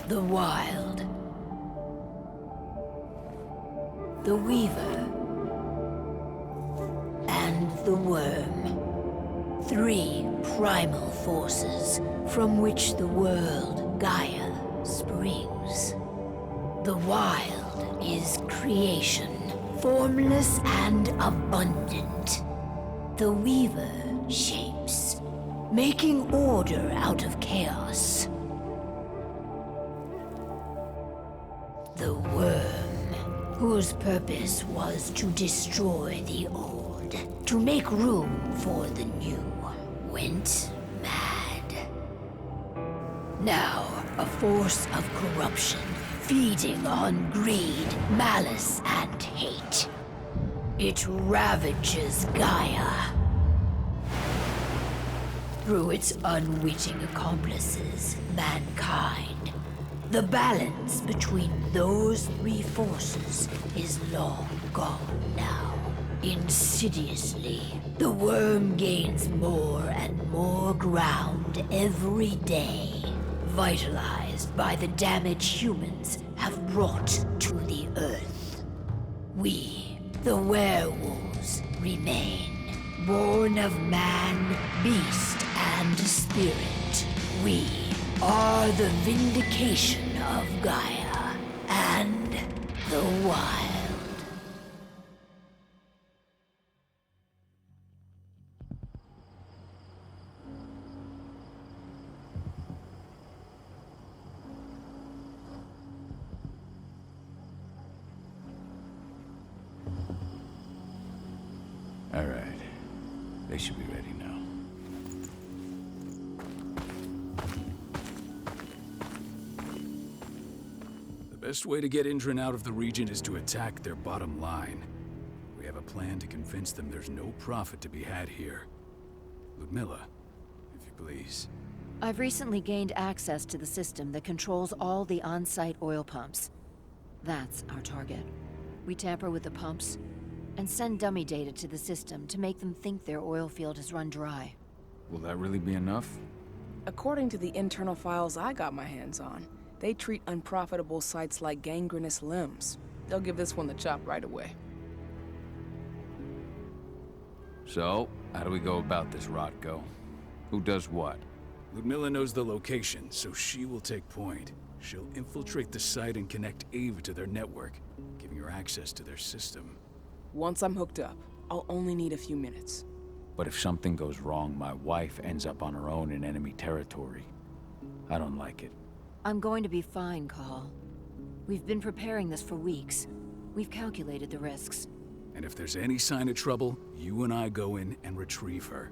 The Wild. The Weaver. And the Worm. 3 primal forces from which the world, Gaia, springs. The Wild is creation, formless and abundant. The Weaver shapes, making order out of chaos. The Worm, whose purpose was to destroy the old, to make room for the new, went mad. Now, a force of corruption, feeding on greed, malice, and hate. It ravages Gaia. Through its unwitting accomplices, mankind, the balance between those 3 forces is long gone now. Insidiously, the Worm gains more and more ground every day, vitalized by the damage humans have brought to the Earth. We, the werewolves, remain, born of man, beast, and spirit. We are the vindication of Gaia and the Wild. All right. They should be ready now. The best way to get Indran out of the region is to attack their bottom line. We have a plan to convince them there's no profit to be had here. Ludmilla, if you please. I've recently gained access to the system that controls all the on-site oil pumps. That's our target. We tamper with the pumps and send dummy data to the system to make them think their oil field has run dry. Will that really be enough? According to the internal files I got my hands on, they treat unprofitable sites like gangrenous limbs. They'll give this one the chop right away. So, how do we go about this, Rodko? Who does what? Ludmilla knows the location, so she will take point. She'll infiltrate the site and connect Ava to their network, giving her access to their system. Once I'm hooked up, I'll only need a few minutes. But if something goes wrong, my wife ends up on her own in enemy territory. I don't like it. I'm going to be fine, Call. We've been preparing this for weeks. We've calculated the risks. And if there's any sign of trouble, you and I go in and retrieve her.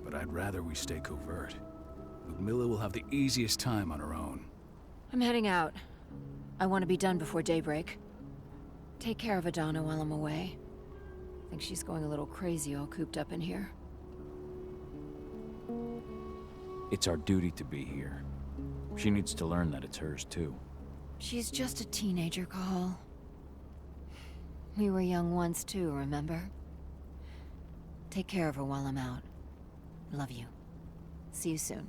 But I'd rather we stay covert. Ludmilla will have the easiest time on her own. I'm heading out. I want to be done before daybreak. Take care of Adana while I'm away. I think she's going a little crazy all cooped up in here. It's our duty to be here. She needs to learn that it's hers too. She's just a teenager, Call. We were young once too, remember? Take care of her while I'm out. Love you. See you soon.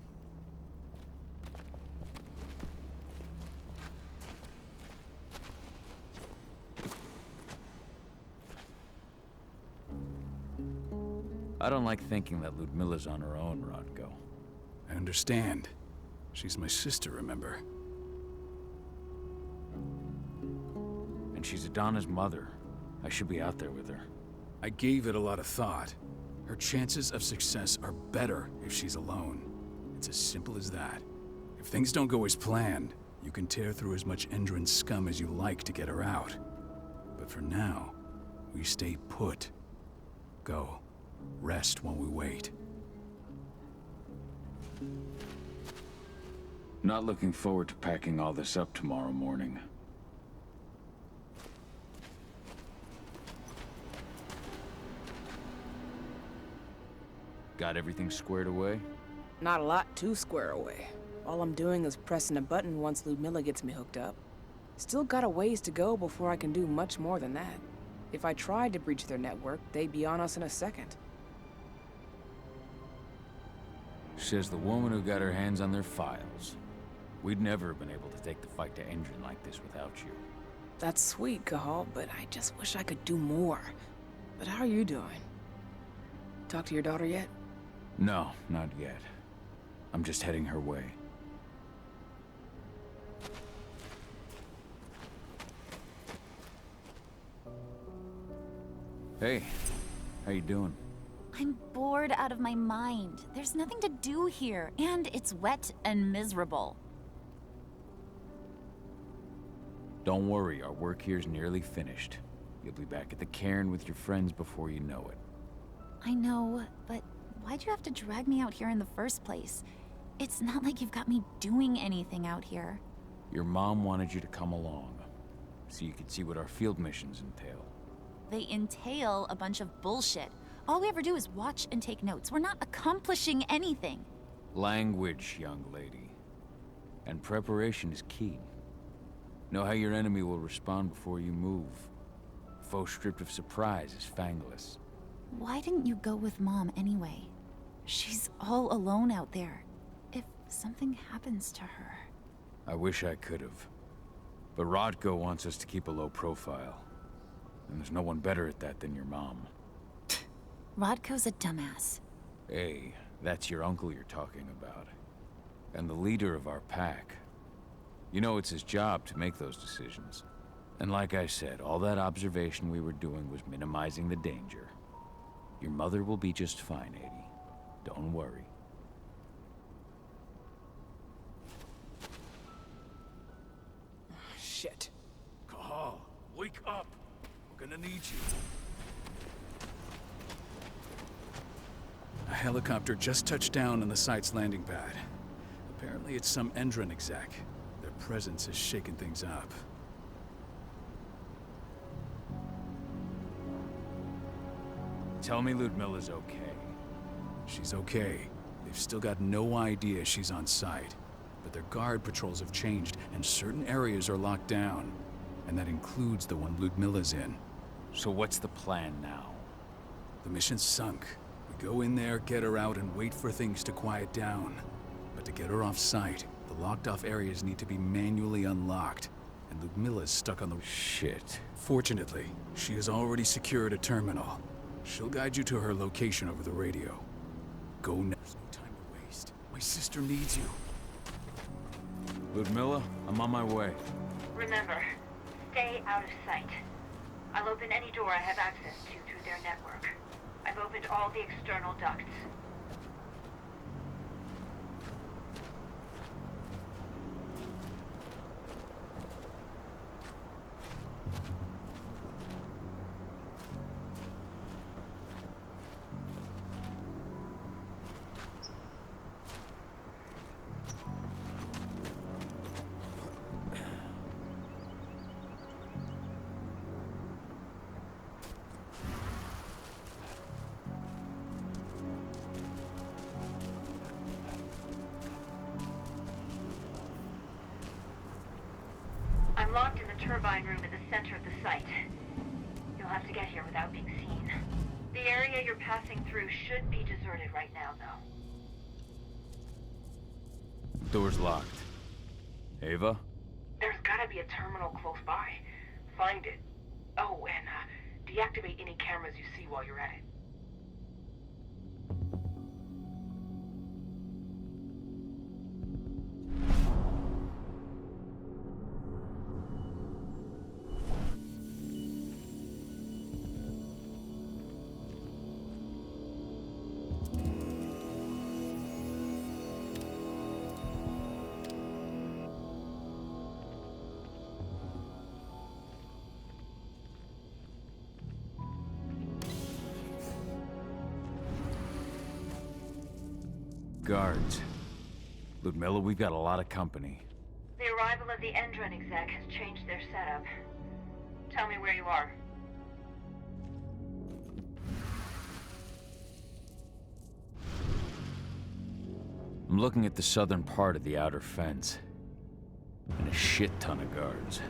I don't like thinking that Ludmilla's on her own, Rodko. I understand. She's my sister, remember? And she's Adana's mother. I should be out there with her. I gave it a lot of thought. Her chances of success are better if she's alone. It's as simple as that. If things don't go as planned, you can tear through as much Endron scum as you like to get her out. But for now, we stay put. Go. Rest while we wait. Not looking forward to packing all this up tomorrow morning. Got everything squared away? Not a lot to square away. All I'm doing is pressing a button once Ludmilla gets me hooked up. Still got a ways to go before I can do much more than that. If I tried to breach their network, they'd be on us in a second. Says the woman who got her hands on their files. We'd never have been able to take the fight to Endron like this without you. That's sweet, Cahal, but I just wish I could do more. But how are you doing? Talk to your daughter yet? No, not yet. I'm just heading her way. Hey, how you doing? I'm bored out of my mind. There's nothing to do here, and it's wet and miserable. Don't worry, our work here's nearly finished. You'll be back at the cairn with your friends before you know it. I know, but why'd you have to drag me out here in the first place? It's not like you've got me doing anything out here. Your mom wanted you to come along, so you could see what our field missions entail. They entail a bunch of bullshit. All we ever do is watch and take notes. We're not accomplishing anything. Language, young lady. And preparation is key. Know how your enemy will respond before you move. A foe stripped of surprise is fangless. Why didn't you go with Mom anyway? She's all alone out there. If something happens to her... I wish I could have. But Rodko wants us to keep a low profile. And there's no one better at that than your mom. Rodko's a dumbass. Hey, that's your uncle you're talking about. And the leader of our pack. You know it's his job to make those decisions. And like I said, all that observation we were doing was minimizing the danger. Your mother will be just fine, Edie. Don't worry. Shit. Cahal, wake up! We're gonna need you. A helicopter just touched down on the site's landing pad. Apparently it's some Endron exec. Their presence has shaken things up. Tell me Ludmilla's okay. She's okay. They've still got no idea she's on site. But their guard patrols have changed, and certain areas are locked down. And that includes the one Ludmilla's in. So what's the plan now? The mission's sunk. We go in there, get her out, and wait for things to quiet down. But to get her off site, the locked-off areas need to be manually unlocked. And Ludmilla's stuck on the... Shit. Fortunately, she has already secured a terminal. She'll guide you to her location over the radio. Go now. There's no time to waste. My sister needs you. Ludmilla, I'm on my way. Remember, stay out of sight. I'll open any door I have access to through their network. I've opened all the external ducts. I'm locked in the turbine room at the center of the site. You'll have to get here without being seen. The area you're passing through should be deserted right now, though. Door's locked. Ava? There's gotta be a terminal close by. Find it. Oh, and deactivate any cameras you see while you're at it. Guards. Ludmilla, we've got a lot of company. The arrival of the Endron exec has changed their setup. Tell me where you are. I'm looking at the southern part of the outer fence. And a shit ton of guards.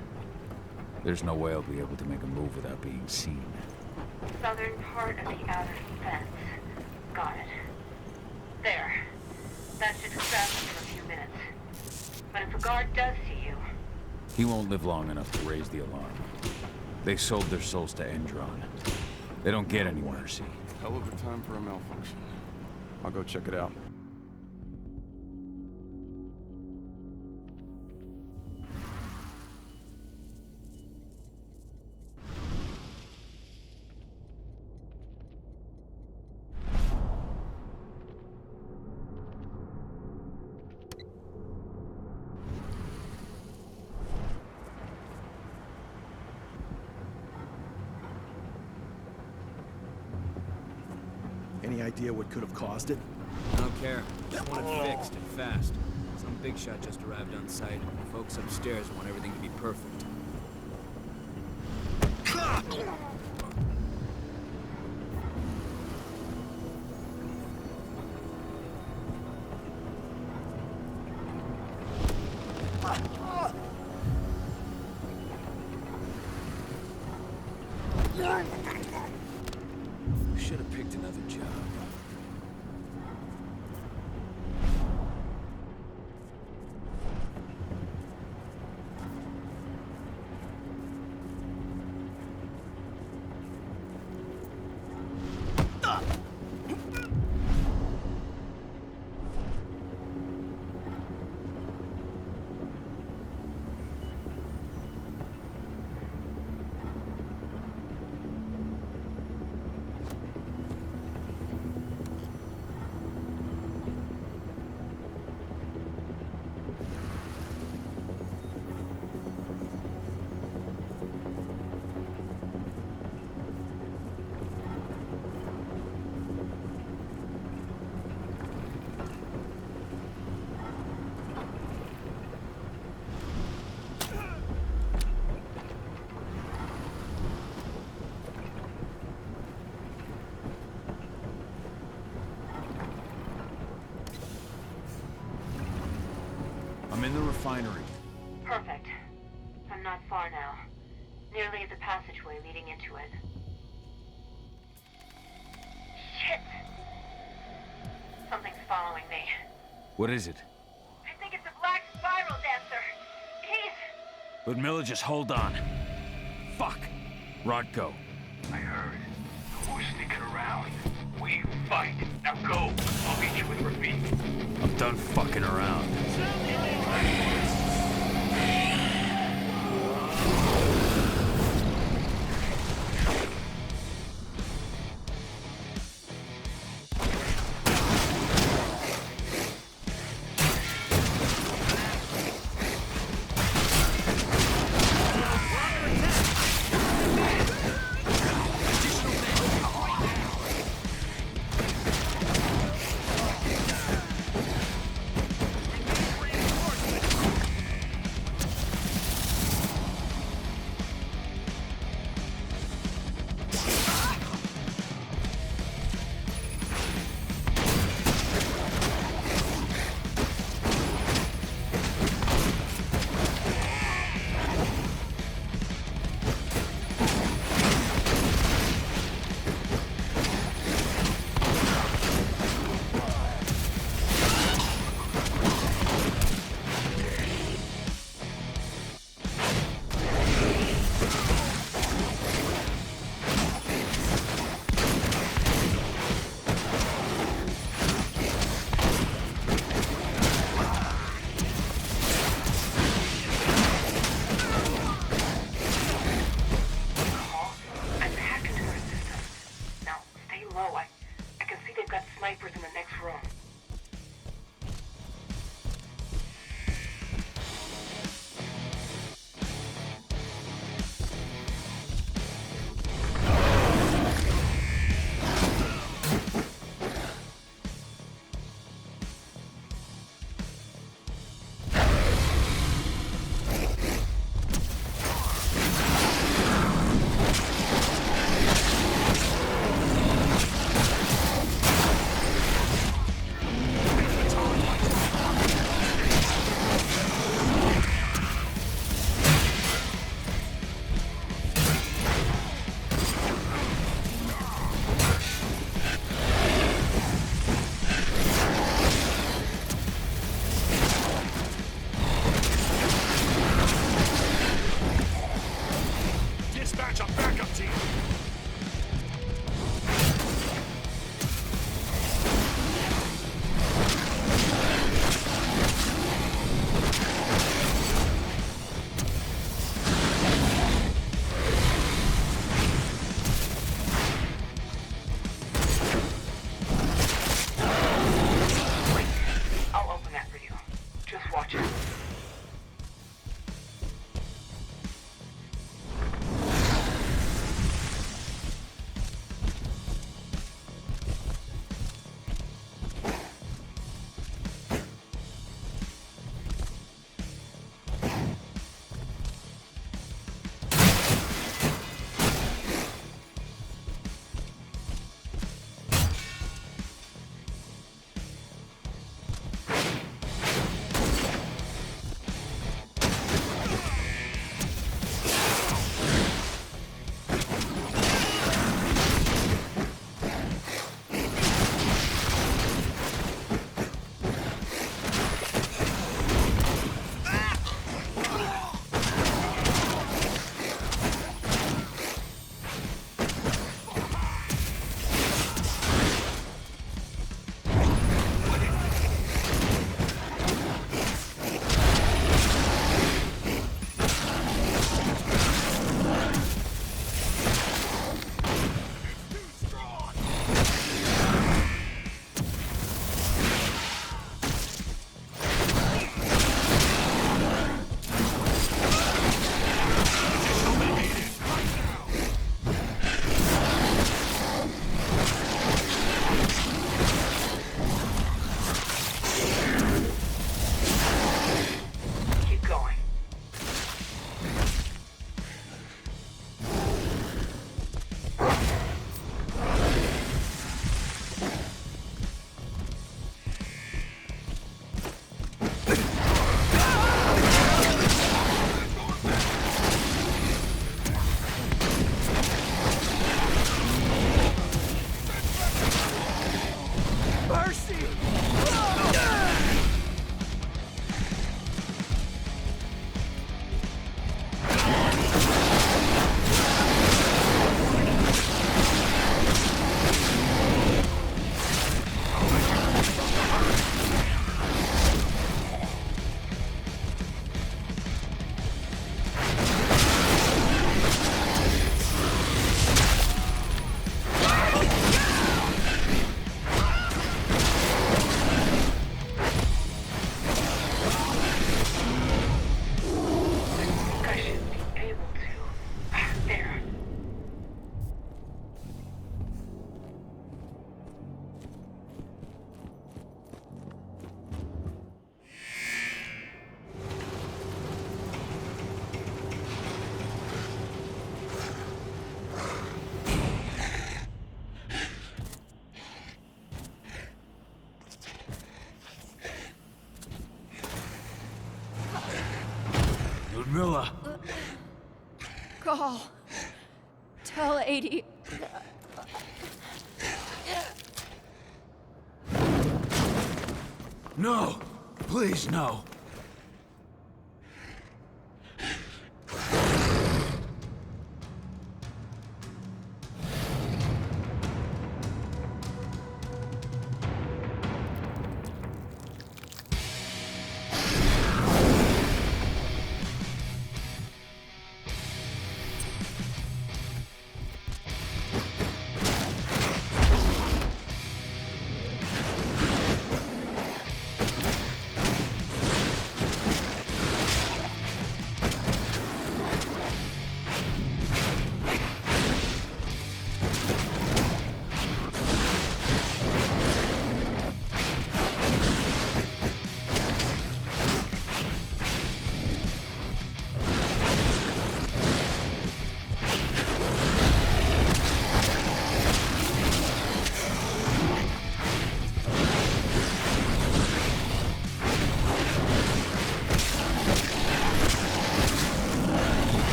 There's no way I'll be able to make a move without being seen. Southern part of the outer fence. Got it. There. That should distract you for a few minutes. But if a guard does see you, He won't live long enough to raise the alarm. They sold their souls to Endron. They don't get any mercy. Hell of a time for a malfunction. I'll go check it out. Any idea what could have caused it? I don't care. Just want it fixed and fast. Some big shot just arrived on site. The folks upstairs want everything to be perfect. Should have picked another job. I'm in the refinery. perfect. I'm not far now. Nearly at the passageway leading into it. Shit! Something's following me. What is it? I think it's a black spiral dancer. He's... Ludmilla, just hold on. Fuck. Rodko. I heard. Who's sneaking around? We fight. Now go. I'll meet you with Rafik. I'm done fucking around. Just watch out. Ludmilla! Call. Tell 80. No! Please, no!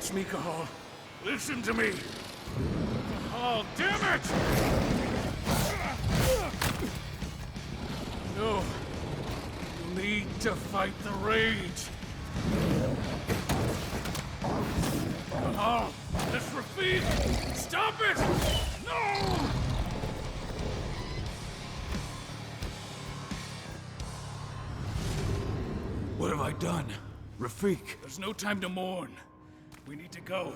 It's me, Cahal. Listen to me! Cahal, damn it! No. You need to fight the rage. Cahal, this Rafid! Stop it! No! What have I done? Rafik. There's no time to mourn. We need to go.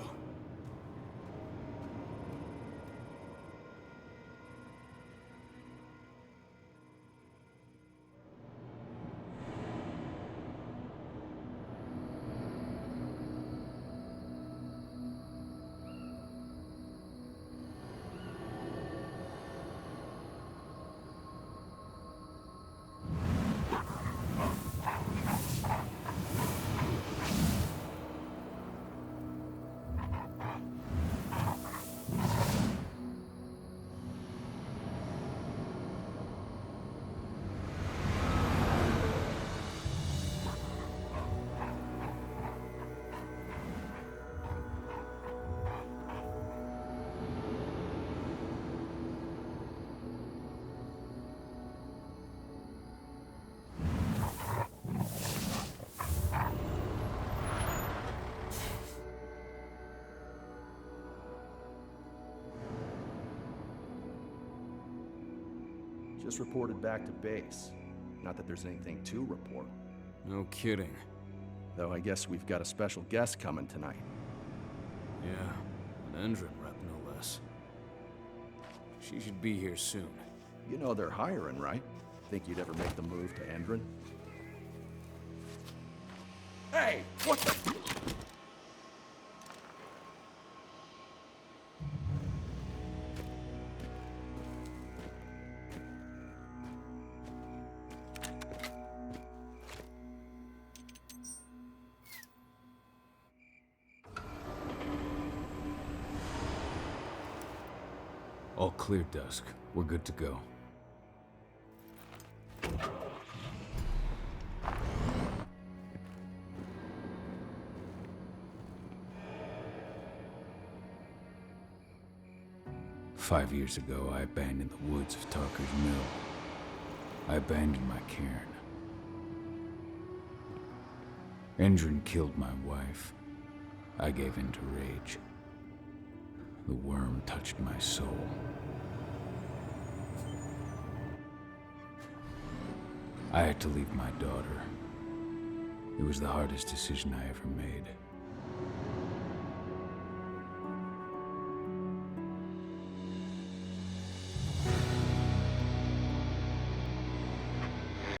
Just reported back to base. Not that there's anything to report. No kidding. Though I guess we've got a special guest coming tonight. Yeah, an Endron rep, no less. She should be here soon. You know they're hiring, right? Think you'd ever make the move to Endron? Hey! What the... All clear, Dusk. We're good to go. "5 years ago, I abandoned the woods of Tarker's Mill. I abandoned my cairn. Endron killed my wife. I gave in to rage. The worm touched my soul. I had to leave my daughter. It was the hardest decision I ever made.